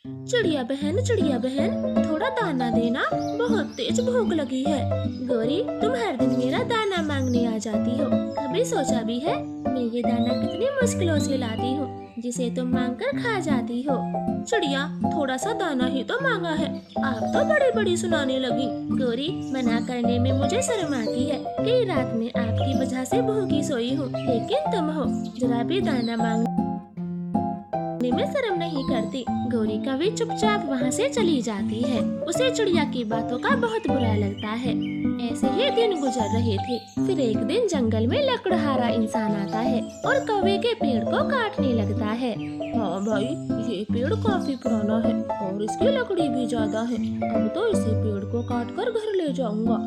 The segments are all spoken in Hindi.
चिड़िया बहन, थोड़ा दाना देना, बहुत तेज भूख लगी है। गौरी, तुम हर दिन मेरा दाना मांगने आ जाती हो, कभी सोचा भी है मैं ये दाना कितनी मुश्किलों से लाती हूँ, जिसे तुम मांग कर खा जाती हो। चिड़िया, थोड़ा सा दाना ही तो मांगा है, आप तो बड़ी बड़ी सुनाने लगी। गौरी, मना करने में मुझे शर्म आती है कि रात में आपकी वजह से भूखी सोई हूँ, लेकिन तुम हो जरा भी दाना मांगने में शर्म नहीं करती। गौरी कभी चुपचाप वहाँ से चली जाती है। उसे चिड़िया की बातों का बहुत बुरा लगता है। ऐसे ही दिन गुजर रहे थे। फिर एक दिन जंगल में लकड़हारा इंसान आता है और कौवे के पेड़ को काटने लगता है। हाँ भाई, ये पेड़ काफी पुराना है और इसकी लकड़ी भी ज्यादा है। अब तो इसे पेड़ को काट कर घर ले जाऊंगा।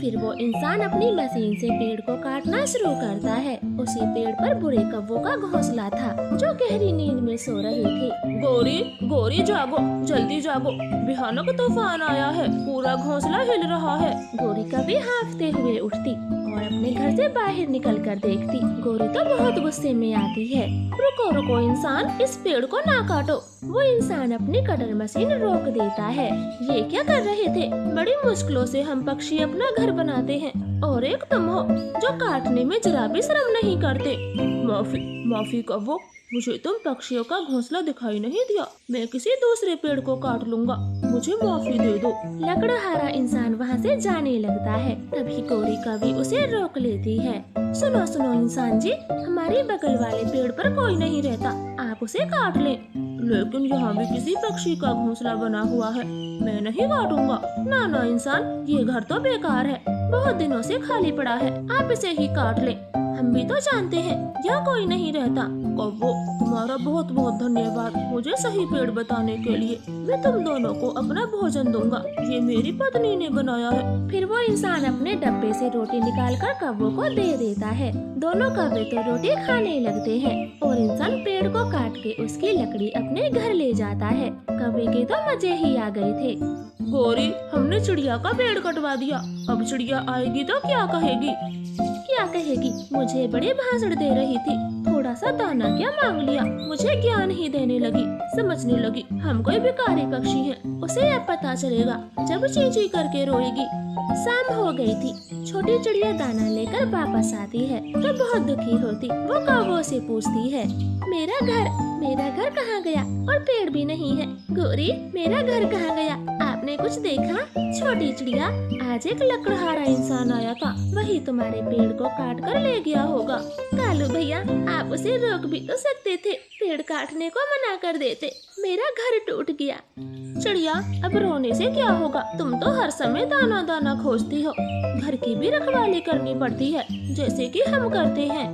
फिर वो इंसान अपनी मशीन से पेड़ को काटना शुरू करता है। उसी पेड़ पर बुरे कौवों का घोंसला था, जो गहरी नींद में सो रहे थे। गौरी, गौरी जागो, जल्दी जागो, भयानक तूफान आया है, पूरा घोंसला हिल रहा है। गौरी कभी हाँफते हुए उठती और अपने घर से बाहर निकल कर देखती। गौरी तो बहुत गुस्से में आती है। रुको रुको इंसान, इस पेड़ को ना काटो। वो इंसान अपनी कटर मशीन रोक देता है। ये क्या कर रहे थे? बड़ी मुश्किलों से हम पक्षी अपना घर बनाते हैं और एक तुम हो जो काटने में जरा भी शर्म नहीं करते। माफी कौवो, मुझे तुम पक्षियों का घोंसला दिखाई नहीं दिया। मैं किसी दूसरे पेड़ को काट लूंगा, मुझे माफी दे दो। लकड़हारा इंसान वहाँ से जाने लगता है। तभी गौरी कभी उसे रोक लेती है। सुनो सुनो इंसान जी, हमारे बगल वाले पेड़ पर कोई नहीं रहता, आप उसे काट लें। लेकिन यहाँ भी किसी पक्षी का घोंसला बना हुआ है, मैं नहीं काटूंगा। ना इंसान, ये घर तो बेकार है, बहुत दिनों से खाली पड़ा है, आप इसे ही काट लें। हम भी तो जानते हैं यहाँ कोई नहीं रहता। कौवो, तुम्हारा बहुत बहुत धन्यवाद मुझे सही पेड़ बताने के लिए। मैं तुम दोनों को अपना भोजन दूंगा, ये मेरी पत्नी ने बनाया है। फिर वो इंसान अपने डब्बे से रोटी निकालकर कौवों को दे देता है। दोनों कौवे तो रोटी खाने लगते हैं और इंसान पेड़ को काट के उसकी लकड़ी अपने घर ले जाता है। कौवे के तो मजे ही आ गए थे। गौरी, हमने चिड़िया का पेड़ कटवा दिया, अब चिड़िया आएगी तो क्या कहेगी? क्या कहेगी? मुझे बड़े भाषण दे रही थी, थोड़ा सा दाना क्या मांग लिया, मुझे ज्ञान ही देने लगी। समझने लगी हम कोई भिखारी पक्षी हैं। उसे अब पता चलेगा जब चींची करके रोएगी। शाम हो गई थी। छोटी चिड़िया दाना लेकर वापस आती है तो बहुत दुखी होती। वो कौवों से पूछती है, मेरा घर कहाँ गया? और पेड़ भी नहीं है। गौरी, मेरा घर कहाँ गया? आपने कुछ देखा? छोटी चिड़िया, आज एक लकड़हारा इंसान आया था, वही तुम्हारे पेड़ को काट कर ले गया होगा। कालू भैया, आप उसे रोक भी तो सकते थे, पेड़ काटने को मना कर देते, मेरा घर टूट गया। चिड़िया, अब रोने से क्या होगा? तुम तो हर समय दाना दाना खोजती हो, घर की भी रखवाली करनी पड़ती है, जैसे कि हम करते हैं।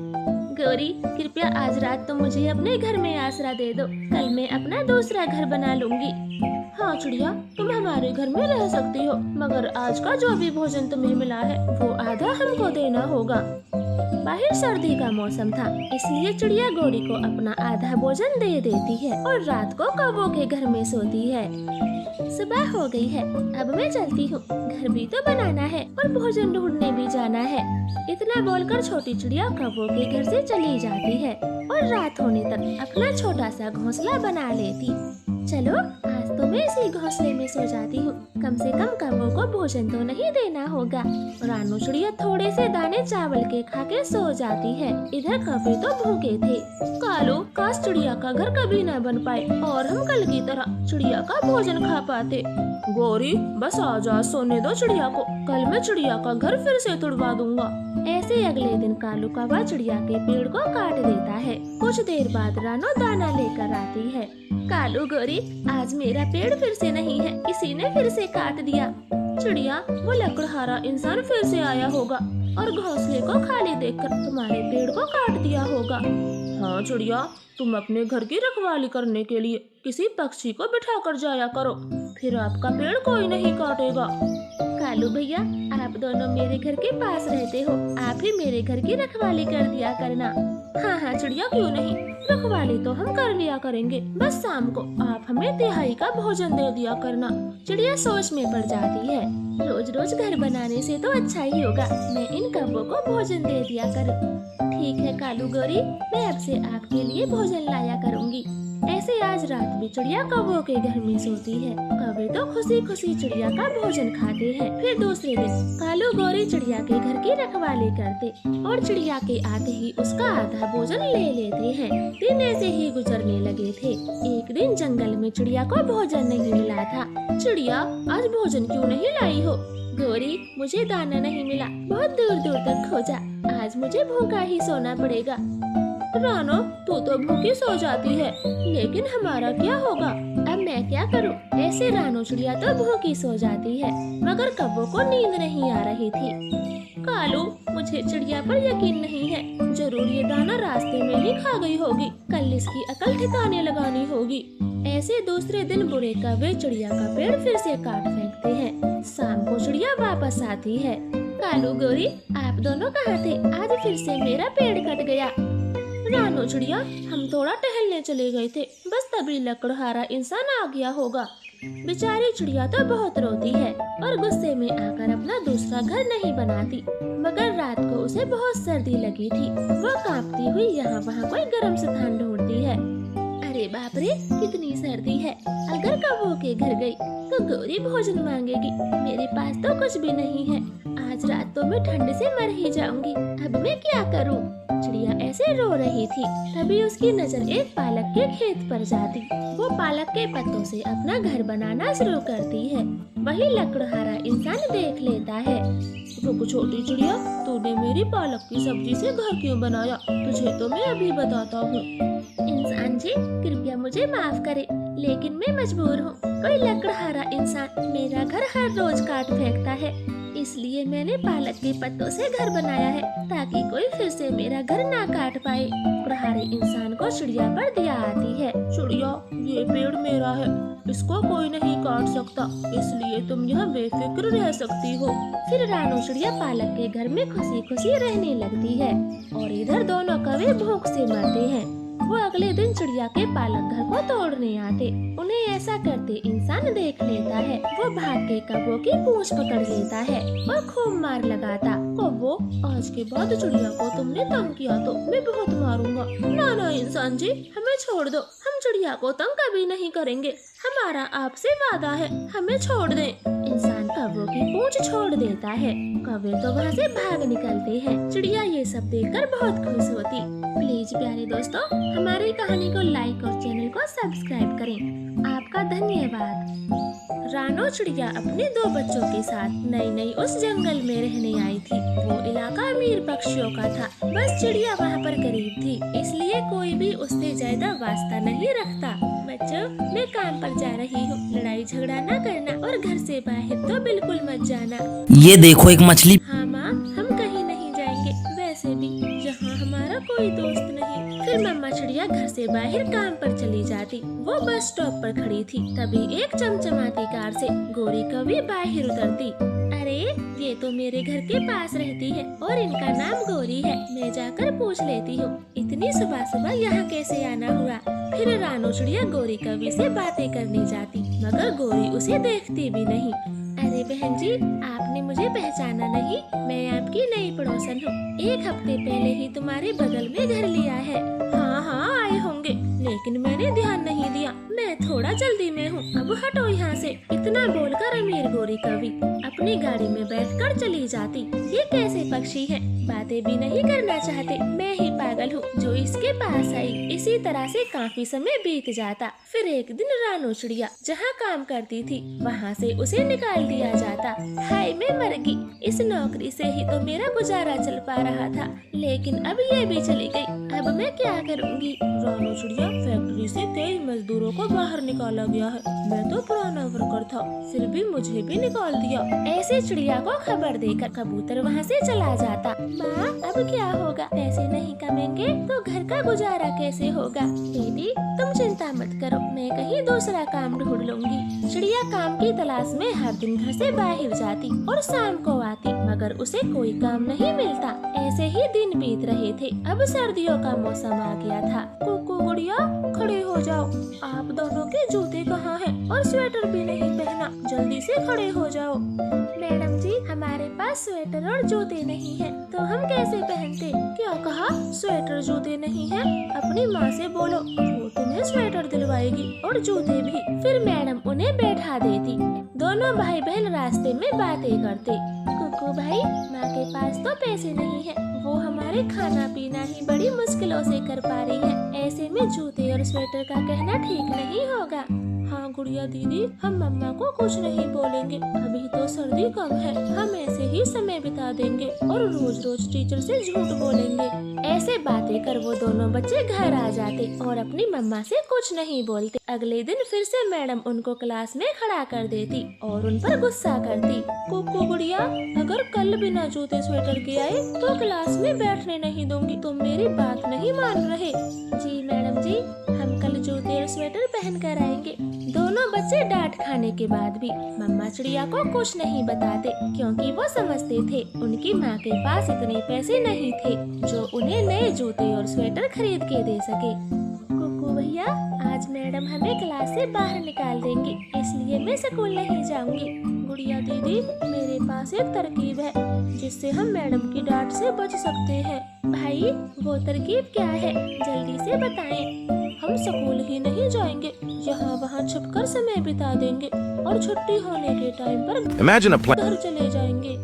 गौरी, कृपया आज रात तुम मुझे अपने घर में आसरा दे दो, कल मैं अपना दूसरा घर बना लूंगी। हाँ चिड़िया, तुम हमारे घर में रह सकती हो, मगर आज का जो भी भोजन तुम्हें मिला है वो आधा हमको देना होगा। बाहर सर्दी का मौसम था, इसलिए चिड़िया गौरी को अपना आधा भोजन दे देती है और रात को कौवों के घर में सोती है। सुबह हो गई है, अब मैं चलती हूँ, घर भी तो बनाना है और भोजन ढूंढने भी जाना है। इतना बोलकर छोटी चिड़िया कौवों के घर से चली जाती है और रात होने तक अपना छोटा सा घोंसला बना लेती। चलो, आज तो मैं इसी घोंसले में सो जाती हूँ, कम से कम कौवों को भोजन तो नहीं देना होगा। रानू चिड़िया थोड़े से दाने चावल के खा के सो जाती है। इधर कौवे तो भूखे थे। कालू, काश चिड़िया का घर कभी न बन पाए और हम कल की तरह चिड़िया का भोजन खा पाते। गौरी, बस आजा, सोने दो चिड़िया को, कल मैं चिड़िया का घर फिर से तुड़वा दूंगा। ऐसे अगले दिन कालू कौवा चिड़िया के पेड़ को काट देता है। कुछ देर बाद रानू दाना लेकर आती है। कालू, गौरी, आज मेरा पेड़ फिर से नहीं है, किसी ने फिर से काट दिया। चिड़िया, वो लकड़हारा इंसान फिर से आया होगा और घोंसले को खाली देखकर तुम्हारे पेड़ को काट दिया होगा। हाँ चिड़िया, तुम अपने घर की रखवाली करने के लिए किसी पक्षी को बिठा कर जाया करो, फिर आपका पेड़ कोई नहीं काटेगा। कालू भैया, आप दोनों मेरे घर के पास रहते हो, आप ही मेरे घर की रखवाली कर दिया करना। हाँ चिड़िया, क्यों नहीं, रखवाली तो हम कर लिया करेंगे, बस शाम को आप हमें तिहाई का भोजन दे दिया करना। चिड़िया सोच में पड़ जाती है, रोज रोज घर बनाने से तो अच्छा ही होगा मैं इन कौवों को भोजन दे दिया करूँ। ठीक है कालू गौरी, मैं अब से आपके लिए भोजन लाया करूँगी। ऐसे आज रात भी चिड़िया कौवों के घर में सोती है। कौवे तो खुशी खुशी चिड़िया का भोजन खाते हैं। फिर दूसरे दिन कालू गौरी चिड़िया के घर की रखवाली करते और चिड़िया के आते ही उसका आधा भोजन ले लेते हैं। दिन ऐसे ही गुजरने लगे थे। एक दिन जंगल में चिड़िया को भोजन नहीं मिला था। चिड़िया, आज भोजन क्यों नहीं लाई हो? गौरी, मुझे दाना नहीं मिला, बहुत दूर दूर तक खोजा, आज मुझे भूखा ही सोना पड़ेगा। रानो, तू तो भूखी सो जाती है, लेकिन हमारा क्या होगा? अब मैं क्या करूं? ऐसे रानो चिड़िया तो भूखी सो जाती है, मगर कौवों को नींद नहीं आ रही थी। कालू, मुझे चिड़िया पर यकीन नहीं है, जरूर ये दाना रास्ते में ही खा गई होगी। कल इसकी अकल ठिकाने लगानी होगी। ऐसे दूसरे दिन बुरे कौवे चिड़िया का पेड़ फिर से काट फेंकते हैं। शाम को चिड़िया वापस आती है। कालू गौरी, आप दोनों कहाँ थे? आज फिर से मेरा पेड़ कट गया। रानो चिड़िया, हम थोड़ा टहलने चले गए थे, बस तभी लकड़हारा इंसान आ गया होगा। बेचारी चिड़िया तो बहुत रोती है और गुस्से में आकर अपना दूसरा घर नहीं बनाती, मगर रात को उसे बहुत सर्दी लगी थी। वो कांपती हुई यहाँ वहाँ कोई गर्म स्थान ढूंढती है। अरे बाप रे, कितनी सर्दी है। अगर कौवों के घर गई तो गौरी भोजन मांगेगी। मेरे पास तो कुछ भी नहीं है। आज रात तो मैं ठंड से मर ही जाऊंगी। अब मैं क्या करूं? चिड़िया ऐसे रो रही थी। तभी उसकी नजर एक पालक के खेत पर जाती। वो पालक के पत्तों से अपना घर बनाना शुरू करती है। वही लकड़हारा इंसान देख लेता है। रुक छोटी चिड़िया, तूने मेरी पालक की सब्जी से घर क्यों बनाया? तुझे तो मैं अभी बताता हूँ। इंसान जी, कृपया मुझे माफ करे, लेकिन मैं मजबूर हूँ। कोई लकड़हारा इंसान मेरा घर हर रोज काट फेंकता है, इसलिए मैंने पालक के पत्तों से घर बनाया है, ताकि कोई फिर से मेरा घर ना काट पाए। लकड़हारे इंसान को चिड़िया पर दया आती है। चिड़िया, ये पेड़ मेरा है, इसको कोई नहीं काट सकता, इसलिए तुम यहाँ बेफिक्र रह सकती हो। फिर रानो चिड़िया पालक के घर में खुशी खुशी रहने लगती है और इधर दोनों कौवे भूख से मरते हैं। वो अगले दिन चिड़िया के पालक घर को तोड़ने आते। उन्हें ऐसा करते इंसान देख लेता है। वो भाग के कौवों की पूंछ पकड़ लेता है और खूब मार लगाता। कौवों, आज के बाद चिड़िया को तुमने तंग किया तो मैं बहुत मारूंगा। ना इंसान जी, हमें छोड़ दो, हम चिड़िया को तंग कभी नहीं करेंगे। हमारा आपसे वादा है, हमें छोड़ दें। इंसान कौवों की पूंछ छोड़ देता है। कौवे तो वहाँ से भाग निकलते हैं। चिड़िया ये सब देखकर बहुत खुश होती। प्लीज प्यारे दोस्तों, हमारी कहानी को लाइक और चैनल को सब्सक्राइब करें। आपका धन्यवाद। रानो चिड़िया अपने 2 बच्चों के साथ नई उस जंगल में रहने आई थी। वो इलाका अमीर पक्षियों का था, बस चिड़िया वहाँ पर गरीब थी, इसलिए कोई भी उससे ज्यादा वास्ता नहीं रखता। बच्चों, मैं काम पर जा रही हूँ, लड़ाई झगड़ा न करना और घर से बाहर तो बिल्कुल मत जाना। ये देखो एक मछली। हाँ माँ, हम कहीं नहीं जाएंगे, वैसे भी जहाँ हमारा कोई दोस्त नहीं। फिर मम्मा चिड़िया घर से बाहर काम पर चली जाती। वो बस स्टॉप पर खड़ी थी, तभी एक चमचमाती कार से गौरी कौवी बाहर उतरती। अरे, ये तो मेरे घर के पास रहती है और इनका नाम गौरी है, मैं जाकर पूछ लेती हूँ इतनी सुबह सुबह यहाँ कैसे आना हुआ। फिर रानो चिड़िया गौरी कौवी से बातें करने जाती, मगर गौरी उसे देखती भी नहीं। अरे बहन जी, आपने मुझे पहचाना नहीं? मैं आपकी नई पड़ोसन हूँ। 1 हफ्ते पहले ही तुम्हारे बगल में घर लिया है। हाँ, आए होंगे, लेकिन मैंने ध्यान नहीं दिया, मैं थोड़ा जल्दी में हूँ, अब हटो यहाँ से। इतना बोलकर अमीर गौरी कौवी अपनी गाड़ी में बैठकर चली जाती। ये कैसे पक्षी है, बातें भी नहीं करना चाहते। मैं ही पागल हूँ जो इसके पास आई। इसी तरह से काफी समय बीत जाता। फिर एक दिन रानो चिड़िया जहाँ काम करती थी, वहाँ से उसे निकाल दिया जाता। हाय, मैं मर गई, इस नौकरी से ही तो मेरा गुजारा चल पा रहा था, लेकिन अब ये भी चली गई, अब मैं क्या करूँगी। रानो चिड़िया, फैक्ट्री से कई मजदूरों को बाहर निकाला गया है, मैं तो पुराना वर्कर था, फिर भी मुझे भी निकाल दिया। ऐसे चिड़िया को खबर देकर कबूतर वहाँ से चला जाता। माँ, अब क्या होगा? पैसे नहीं कमेंगे तो घर का गुजारा कैसे होगा? बेटी, तुम चिंता मत करो, मैं कहीं दूसरा काम ढूंढ लूंगी। चिड़िया काम की तलाश में हर दिन घर से बाहर जाती और शाम को आती, मगर उसे कोई काम नहीं मिलता। ऐसे ही दिन बीत रहे थे। अब सर्दियों का मौसम आ गया था। कुकू गुड़िया, खड़े हो जाओ। आप दोनों के जूते कहाँ हैं? और स्वेटर भी नहीं पहना, जल्दी से खड़े हो जाओ। मैडम जी, हमारे पास स्वेटर स्वेटर और जूते नहीं है तो हम कैसे पहनते? क्या कहा? स्वेटर जूते नहीं है? अपनी माँ से बोलो, वो तुम्हें स्वेटर दिलवाएगी और जूते भी। फिर मैडम उन्हें बैठा देती। दोनों भाई बहन रास्ते में बातें करते। कुकू भाई, माँ के पास तो पैसे नहीं है, वो हमारे खाना पीना ही बड़ी मुश्किलों से कर पा रही है, ऐसे में जूते और स्वेटर का कहना ठीक नहीं होगा। हाँ गुड़िया दीदी, हम मम्मा को कुछ नहीं बोलेंगे, अभी तो सर्दी कम है, हम ऐसे ही समय बिता देंगे और रोज रोज टीचर से झूठ बोलेंगे। ऐसे बातें कर वो दोनों बच्चे घर आ जाते और अपनी मम्मा से कुछ नहीं बोलते। अगले दिन फिर से मैडम उनको क्लास में खड़ा कर देती और उन पर गुस्सा करती। कुकू गुड़िया, अगर कल बिना जूते स्वेटर के आए तो क्लास में बैठने नहीं दूंगी, तुम मेरी बात नहीं मान रहे। जी मैडम जी, हम कल जूते और स्वेटर पहन कर आएंगे। दोनों बच्चे डांट खाने के बाद भी मम्मा चिड़िया को कुछ नहीं बताते, क्योंकि वो समझते थे उनकी माँ के पास इतने पैसे नहीं थे जो उन्हें नए जूते और स्वेटर खरीद के दे सके। कुकू भैया, आज मैडम हमें क्लास से बाहर निकाल देंगे, इसलिए मैं स्कूल नहीं जाऊंगी। गुड़िया दीदी, मेरे पास एक तरकीब है जिससे हम मैडम की डांट से बच सकते हैं। भाई, वो तरकीब क्या है? जल्दी से बताएं। हम स्कूल ही नहीं जाएंगे, यहाँ वहाँ छुपकर समय बिता देंगे और छुट्टी होने के टाइम पर घर चले जाएंगे।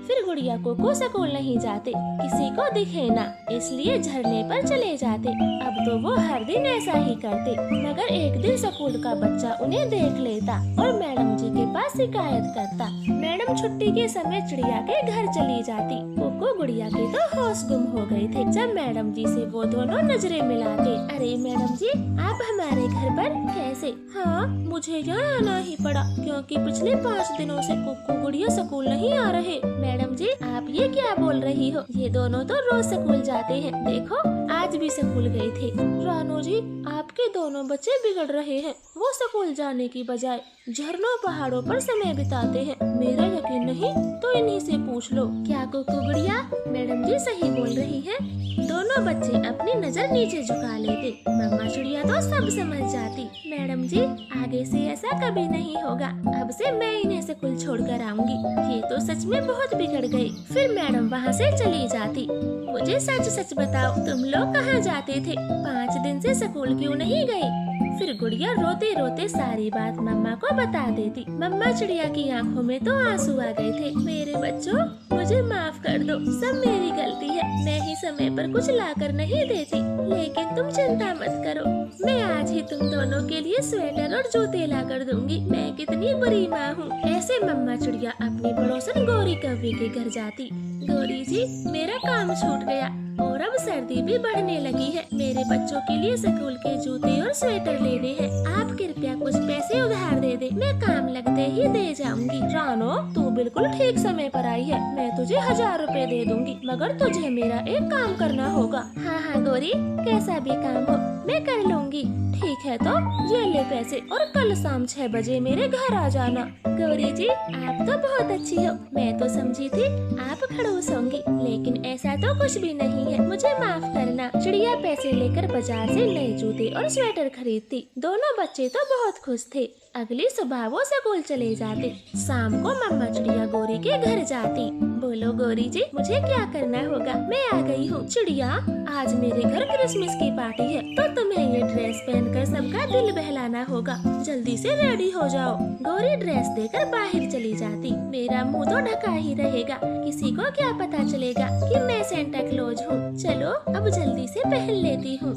फिर गुड़िया को स्कूल नहीं जाते, किसी को दिखे ना, इसलिए झरने पर चले जाते। अब तो वो हर दिन ऐसा ही करते, मगर एक दिन स्कूल का बच्चा उन्हें देख लेता और मैडम जी के पास शिकायत करता। मैडम छुट्टी के समय चिड़िया के घर चली जाती। कोको गुड़िया के तो होश गुम हो गए थे जब मैडम जी से वो दोनों नजरें मिलाते। अरे मैडम जी, आप हमारे घर पर कैसे? हाँ, मुझे यहाँ आना ही पड़ा क्योंकि पिछले 5 दिनों से कोको गुड़िया स्कूल नहीं आ रहे। मैडम जी, आप ये क्या बोल रही हो? ये दोनों तो रोज स्कूल जाते हैं, देखो आज भी स्कूल गए थे। रानू जी, आपके दोनों बच्चे बिगड़ रहे हैं, वो स्कूल जाने की बजाय झरनों पहाड़ों पर समय बिताते हैं। मेरा यकीन नहीं तो इन्हीं से पूछ लो। क्या कोको गुड़िया, मैडम जी सही बोल रही है। दोनों बच्चे अपनी नजर नीचे झुका लेते। मम्मा चिड़िया तो सब समझ जाती। मैडम जी, आगे से ऐसा कभी नहीं होगा, अब से मैं इन्हें स्कूल छोड़कर आऊंगी, ये तो सच में बहुत बिगड़ गए। फिर मैडम वहाँ से चली जाती। मुझे सच सच बताओ, तुम लोग कहाँ जाते थे? 5 दिन से स्कूल क्यों नहीं गए? फिर गुड़िया रोते रोते सारी बात मम्मा को बता देती। मम्मा चिड़िया की आंखों में तो आंसू आ गए थे। मेरे बच्चों, मुझे माफ कर दो, सब मेरी गलती है, मैं ही समय पर कुछ लाकर नहीं देती। लेकिन तुम चिंता मत करो, मैं आज ही तुम दोनों के लिए स्वेटर और जूते ला कर दूंगी। मैं कितनी बुरी माँ हूँ। ऐसे मम्मा चिड़िया अपनी पड़ोसन गौरी कौवे के घर जाती। गौरी जी, मेरा काम छूट गया और अब सर्दी भी बढ़ने लगी है, मेरे बच्चों के लिए स्कूल के जूते और स्वेटर लेने हैं, आप कृपया कुछ पैसे उधार दे दे, मैं काम लगते ही दे जाऊंगी। रानो, तू बिल्कुल ठीक समय पर आई है, मैं तुझे 1000 रुपए दे दूंगी, मगर तुझे मेरा एक काम करना होगा। हाँ हाँ गौरी, कैसा भी काम हो मैं कर लूंगी। ठीक है तो ये ले पैसे और कल शाम 6 बजे मेरे घर आ जाना। गौरी जी, आप तो बहुत अच्छी हो, मैं तो समझी थी आप खड़ूस होंगी, लेकिन ऐसा तो कुछ भी नहीं है, मुझे माफ करना। चिड़िया पैसे लेकर बाजार से नए जूते और स्वेटर खरीदती। दोनों बच्चे तो बहुत खुश थे। अगली सुबह वो स्कूल चले जाते। शाम को मम्मा चिड़िया गौरी के घर जाती। बोलो गौरी जी, मुझे क्या करना होगा? मैं आ गई हूँ। चिड़िया, आज मेरे घर क्रिसमस की पार्टी है, तो तुम्हें ये ड्रेस पहनकर सबका दिल बहलाना होगा, जल्दी से रेडी हो जाओ। गौरी ड्रेस देकर बाहर चली जाती। मेरा मुंह तो ढका ही रहेगा, किसी को क्या पता चलेगा कि मैं सेंटा क्लॉज हूँ। चलो अब जल्दी से पहन लेती हूँ।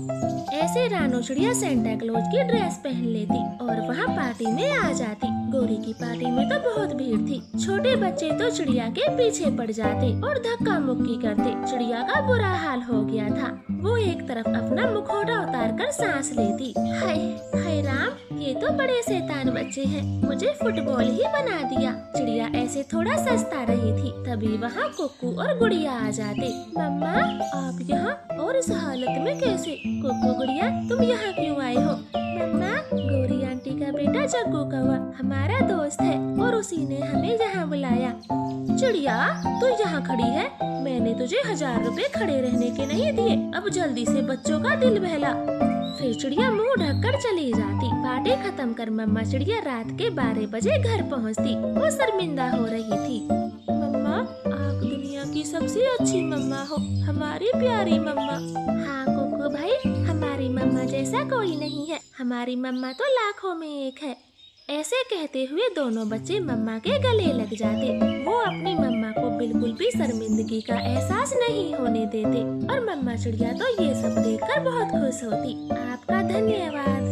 ऐसे रानो चिड़िया सेंटा क्लॉज की ड्रेस पहन लेती और वहाँ पार्टी में आ जाती। गौरी की पार्टी में तो बहुत भीड़ थी। छोटे बच्चे तो चिड़िया के पीछे पड़ जाते और धक्का मुक्की करते। चिड़िया का बुरा हाल हो गया था। वो एक तरफ अपना मुखौटा उतारकर सांस लेती। हाय हाय राम, ये तो बड़े शैतान बच्चे हैं, मुझे फुटबॉल ही बना दिया। चिड़िया ऐसे थोड़ा सस्ता रही थी, तभी वहाँ कुक्कू और गुड़िया आ जाते। मम्मा, आप यहाँ और इस हालत में कैसे? कुक्कू गुड़िया, तुम यहाँ क्यों आए हो? मम्मा, गौरी आंटी का बेटा जग्गू कौवा हमारा दोस्त है और उसी ने हमें यहाँ बुलाया। चिड़िया, तू यहाँ खड़ी है, मैंने तुझे 1000 रुपए खड़े रहने के नहीं दिए, अब जल्दी से बच्चों का दिल बहला। फिर चिड़िया मुंह ढककर चली जाती। पार्टी खत्म कर मम्मा चिड़िया रात के 12 बजे घर पहुँचती। वो शर्मिंदा हो रही थी। मम्मा, आप की सबसे अच्छी मम्मा हो, हमारी प्यारी मम्मा। हाँ कुकू भाई, हमारी मम्मा जैसा कोई नहीं है, हमारी मम्मा तो लाखों में एक है। ऐसे कहते हुए दोनों बच्चे मम्मा के गले लग जाते। वो अपनी मम्मा को बिल्कुल भी शर्मिंदगी का एहसास नहीं होने देते और मम्मा चिड़िया तो ये सब देखकर बहुत खुश होती। आपका धन्यवाद।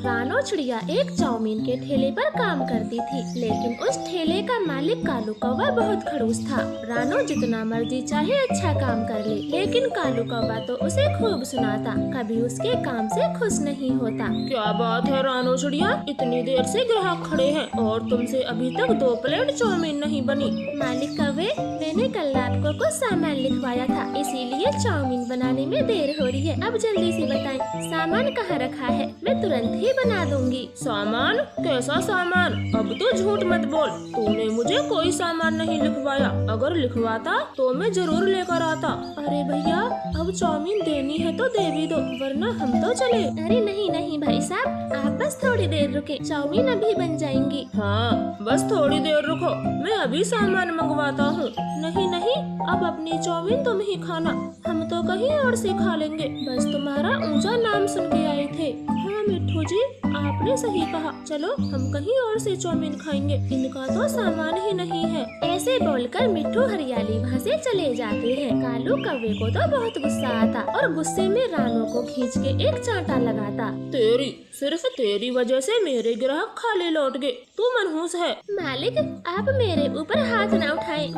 रानो चिड़िया एक चाउमीन के ठेले पर काम करती थी, लेकिन उस ठेले का मालिक कालू कौवा बहुत खड़ूस था। रानो जितना मर्जी चाहे अच्छा काम कर ले, लेकिन कालू कौवा तो उसे खूब सुनाता, कभी उसके काम से खुश नहीं होता। क्या बात है रानो चिड़िया, इतनी देर से ग्राहक खड़े हैं और तुमसे अभी तक 2 प्लेट चाउमीन नहीं बनी। मालिक कौवे, मैंने कल रात को कुछ सामान लिखवाया था, इसीलिए चाउमीन बनाने में देर हो रही है। अब जल्दी से बताएं, सामान कहाँ रखा है, मैं तुरंत ही बना दूंगी। सामान? कैसा सामान? अब तो झूठ मत बोल, तूने मुझे कोई सामान नहीं लिखवाया। अगर लिखवाता तो मैं जरूर लेकर आता। अरे भैया, अब चाउमीन देनी है तो दे भी दो, वरना हम तो चले। अरे नहीं नहीं भाई साहब, आप बस थोड़ी देर रुके, चाउमीन अभी बन जाएंगी। हाँ, बस थोड़ी देर रुको, मैं अभी सामान मंगवाता हूँ। नहीं नहीं, अब अपनी चाउमीन तुम ही खाना, हम तो कहीं और से खा लेंगे। बस तुम्हारा ऊंचा नाम सुन के आए थे। हाँ मिट्ठू जी, आपने सही कहा, चलो हम कहीं और से चाउमीन खाएंगे, इनका तो सामान ही नहीं है। ऐसे बोलकर मिट्ठू हरियाली वहाँ से चले जाते हैं। कालू कौवे को तो बहुत गुस्सा आता और गुस्से में रानो को खींच के एक चांटा लगाता। सिर्फ तेरी वजह से मेरे ग्राहक खाली लौट गए, तू मनहूस है। मालिक, आप मेरे ऊपर हाथ न उठाएं,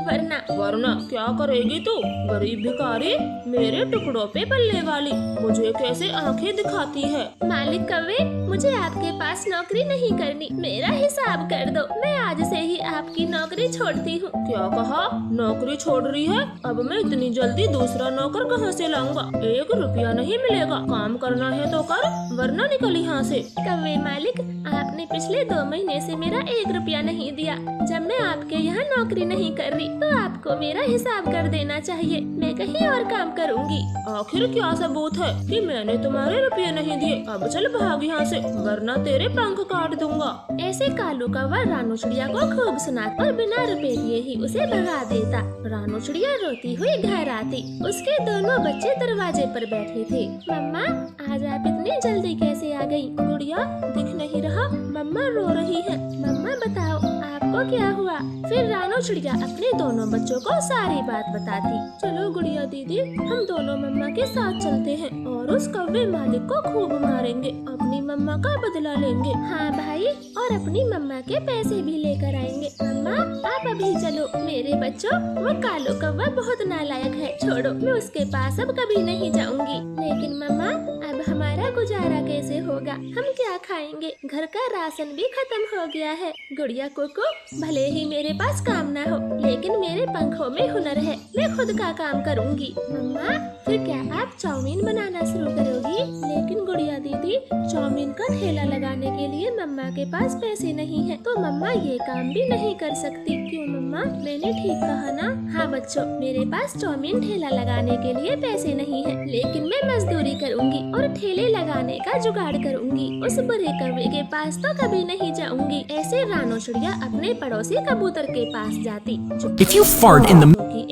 वरना क्या करेगी तू? गरीब भिखारी, मेरे टुकड़ों पे पलने वाली, मुझे कैसे आंखें दिखाती है। मालिक कौवे, मुझे आपके पास नौकरी नहीं करनी, मेरा हिसाब कर दो, मैं आज से ही आपकी नौकरी छोड़ती हूँ। क्या कहा? नौकरी छोड़ रही है? अब मैं इतनी जल्दी दूसरा नौकर कहाँ से लाऊंगा? 1 रुपया नहीं मिलेगा, काम करना है तो कर, वरना निकल यहाँ से। कौवे मालिक, आपने पिछले 2 महीने से मेरा 1 रुपया नहीं दिया। जब मैं आपके यहाँ नौकरी नहीं कर रही तो आपको मेरा हिसाब कर देना चाहिए, मैं कहीं और काम करूँगी। आखिर क्या सबूत है कि मैंने तुम्हारे रुपये नहीं दिए? अब चल भाग यहाँ से, वरना तेरे पंख काट दूंगा। ऐसे कालू कौवा रानो चिड़िया को खूब सुनाता और बिना रुपए दिए ही उसे भगा देता। रानो चिड़िया रोती हुई घर आती, उसके दोनों बच्चे दरवाजे पर बैठे थे। मम्मा, आज आप इतनी जल्दी कैसे आ गई? गुड़िया, दिख नहीं रहा, मम्मा रो रही है। मम्मा बताओ, आपको क्या हुआ? फिर रानो चिड़िया अपने दोनों बच्चों को सारी बात बताती। चलो गुड़िया दीदी, हम दोनों मम्मा के साथ चलते हैं और उस कौवे मालिक को खूब मारेंगे, अपनी मम्मा का बदला लेंगे। हाँ भाई, और अपनी मम्मा के पैसे भी लेकर आएंगे। मम्मा, आप अभी चलो। मेरे बच्चों, वो कालू कौवा बहुत नालायक है, छोड़ो, मैं उसके पास अब कभी नहीं जाऊंगी। लेकिन मम्मा, अब हमारा गुजारा कैसे होगा? हम क्या खाएंगे? घर का राशन भी खत्म हो गया है। गुड़िया कोको, भले ही मेरे पास काम ना हो, लेकिन मेरे पंखों में हुनर है, मैं खुद का काम करूँगी। मम्मा, फिर क्या आप चाउमीन बनाना शुरू करोगी? लेकिन गुड़िया दीदी, चाउमीन का ठेला लगाने के लिए मम्मा के पास पैसे नहीं है, तो मम्मा ये काम भी नहीं कर सकती। क्यों मम्मा, मैंने ठीक कहा ना? हाँ बच्चों, मेरे पास चाउमीन ठेला लगाने के लिए पैसे नहीं है, लेकिन मैं मजदूरी करूँगी और ठेले लगाने का जुगाड़ करूँगी। उस बुरे कौवे के पास तो कभी नहीं जाऊँगी। ऐसे रानो चिड़िया अपने पड़ोसी कबूतर के पास जाती, जो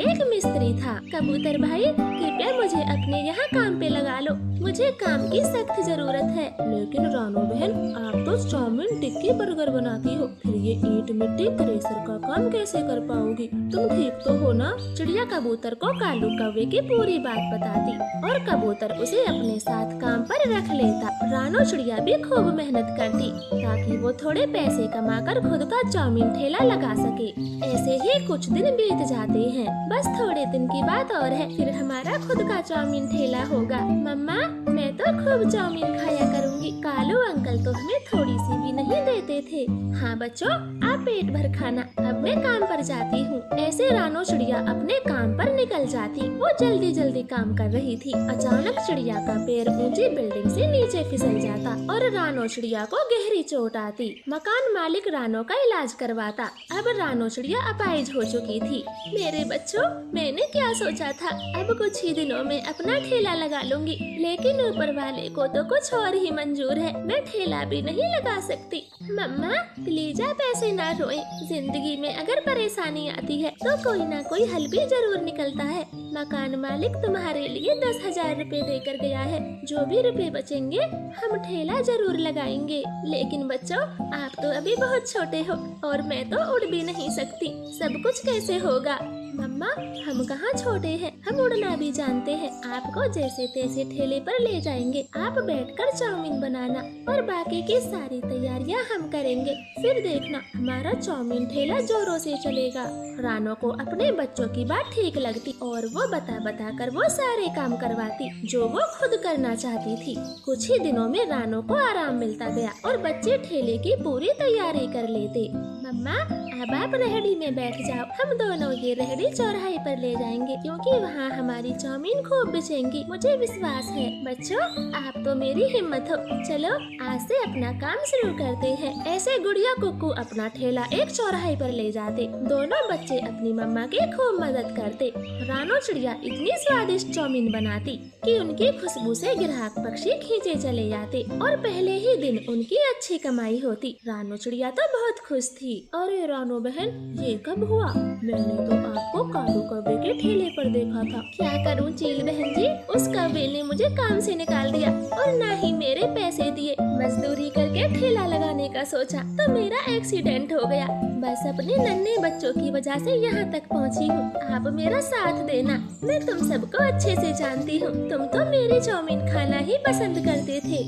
एक मिस्त्री था। कबूतर भाई, कृपया मुझे अपने यहाँ काम पे लगा लो, मुझे काम की सख्त जरूरत है। लेकिन रानो बहन, आप तो चाउमीन टिक्की बर्गर बनाती हो, फिर ये ईंट मिट्टी क्रेशर का काम कैसे कर पाओगी? तुम ठीक तो हो ना? चिड़िया कबूतर को कालू कौवे की पूरी बात बताती और कबूतर उसे अपने साथ काम पर रख लेता। रानो चिड़िया भी खूब मेहनत करती ताकि वो थोड़े पैसे कमाकर खुद का चाउमीन ठेला लगा सके। ऐसे ही कुछ दिन बीत जाते हैं, बस थोड़े दिन की बात और है, फिर हमारा खुद का चाउमीन ठेला होगा। मम्मा, मैं तो खूब चाउमीन खाया करूँगी, कालू अंकल तो हमें थोड़ी सी भी नहीं देते थे। हाँ बच्चों, आप पेट भर खाना, अब मैं काम पर जाती हूँ। ऐसे रानो चिड़िया अपने काम पर निकल जाती। वो जल्दी जल्दी काम कर रही थी। अचानक चिड़िया का पैर ऊंची ऊंची बिल्डिंग से नीचे फिसल जाता और रानो चिड़िया को गहरी चोट आती। मकान मालिक रानो का इलाज करवाता। अब रानो चिड़िया अपाहिज हो चुकी थी। मेरे बच्चों, मैंने क्या सोचा था, अब कुछ ही दिनों में अपना ठेला लगा लूंगी, लेकिन ऊपर वाले को तो कुछ और ही मंजूर है, मैं ठेला भी नहीं लगा सकती। मम्मा प्लीज आप ऐसे ना रोएं, जिंदगी में अगर परेशानी आती है तो कोई ना कोई हल भी जरूर निकलता है। मकान मालिक तुम्हारे लिए 10,000 रुपए देकर गया है, जो भी रुपए बचेंगे हम ठेला जरूर लगाएंगे। लेकिन बच्चों, आप तो अभी बहुत छोटे हो और मैं तो उड़ भी नहीं सकती, सब कुछ कैसे होगा। मम्मा हम कहाँ छोटे हैं, हम उड़ना भी जानते हैं। आपको जैसे तैसे ठेले पर ले जाएंगे, आप बैठकर चाउमीन बनाना और बाकी की सारी तैयारियाँ हम करेंगे, फिर देखना हमारा चाउमीन ठेला जोरों से चलेगा। रानो को अपने बच्चों की बात ठीक लगती और वो बता कर वो सारे काम करवाती जो वो खुद करना चाहती थी। कुछ ही दिनों में रानो को आराम मिलता गया और बच्चे ठेले की पूरी तैयारी कर लेते। मम्मा अब आप रेहड़ी में बैठ जाओ, हम दोनों ये रेहड़ी चौराहे पर ले जाएंगे, क्योंकि वहाँ हमारी चाउमीन खूब बिचेंगी, मुझे विश्वास है। बच्चों आप तो मेरी हिम्मत हो, चलो आज से अपना काम शुरू करते हैं। ऐसे गुड़िया कुक्कू अपना ठेला एक चौराहे पर ले जाते। दोनों बच्चे अपनी मम्मा की खूब मदद करते। रानो चिड़िया इतनी स्वादिष्ट चाउमीन बनाती कि उनकी खुशबू से ग्राहक पक्षी खींचे चले जाते और पहले ही दिन उनकी अच्छी कमाई होती। रानो चिड़िया तो बहुत खुश थी। अरे रानो बहन, ये कब हुआ? मैंने तो आपको कालू कौवे के ठेले पर देखा था। क्या करूं चील बहन जी, उस कौवे ने मुझे काम से निकाल दिया और ना ही मेरे पैसे दिए। मजदूरी करके ठेला लगाने का सोचा तो मेरा एक्सीडेंट हो गया। बस अपने नन्हे बच्चों की वजह से यहाँ तक पहुँची हूँ। आप मेरा साथ देना, मैं तुम सबको अच्छे से जानती हूँ, तुम तो मेरी चाउमीन खाना ही पसंद करते थे।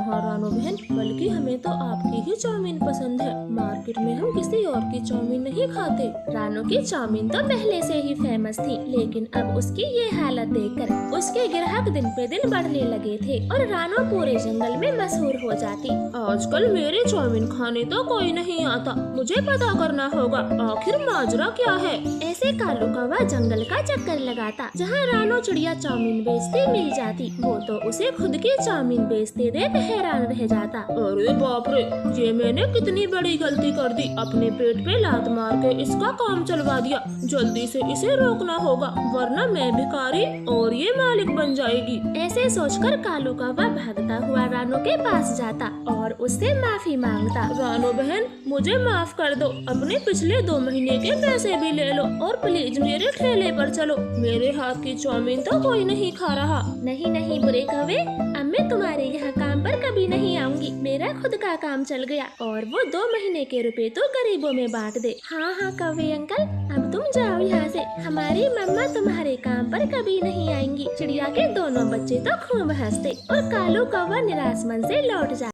हाँ रानो बहन, बल्कि हमें तो आपकी ही चाउमीन पसंद है, मार्केट में हम किसी और की चाउमीन नहीं खाते। रानो की चाउमीन तो पहले से ही फेमस थी, लेकिन अब उसकी ये हालत देखकर उसके ग्राहक दिन पे दिन बढ़ने लगे थे और रानो पूरे जंगल में मशहूर हो जाती। आजकल मेरी चाउमीन खाने तो कोई नहीं आता, मुझे पता करना होगा आखिर माजरा क्या है। ऐसे कालू कौवा जंगल का चक्कर लगाता, जहाँ रानो चिड़िया चाउमीन बेचती मिल जाती, वो तो उसे खुद की चाउमीन बेचते देख हैरान रह जाता। अरे बाप रे, ये मैंने कितनी बड़ी गलती कर दी, अपने पेट पे लात मार के इसका काम चलवा दिया। जल्दी से इसे रोकना होगा, वरना मैं भिखारी और ये मालिक बन जाएगी। ऐसे सोचकर कालू कौवा भागता हुआ रानो के पास जाता और उससे माफी मांगता। रानो बहन, मुझे माफ कर दो, अपने पिछले 2 महीने के पैसे भी ले लो और प्लीज मेरे ठेले पर चलो, मेरे हाथ की चाउमीन तो कोई नहीं खा रहा। नहीं नहीं बुरे कौवे, अब मैं तुम्हारे यहाँ काम पर कभी नहीं आऊंगी, मेरा खुद का काम चल गया और वो 2 महीने के रुपए तो गरीबों में बांट दे। हाँ हाँ कौवे अंकल, अब तुम जाओ यहाँ से, हमारी मम्मा तुम्हारे काम पर कभी नहीं आएंगी। चिड़िया के दोनों बच्चे तो खूब हंसते और कालू कौवा निराश मन से लौट जाते।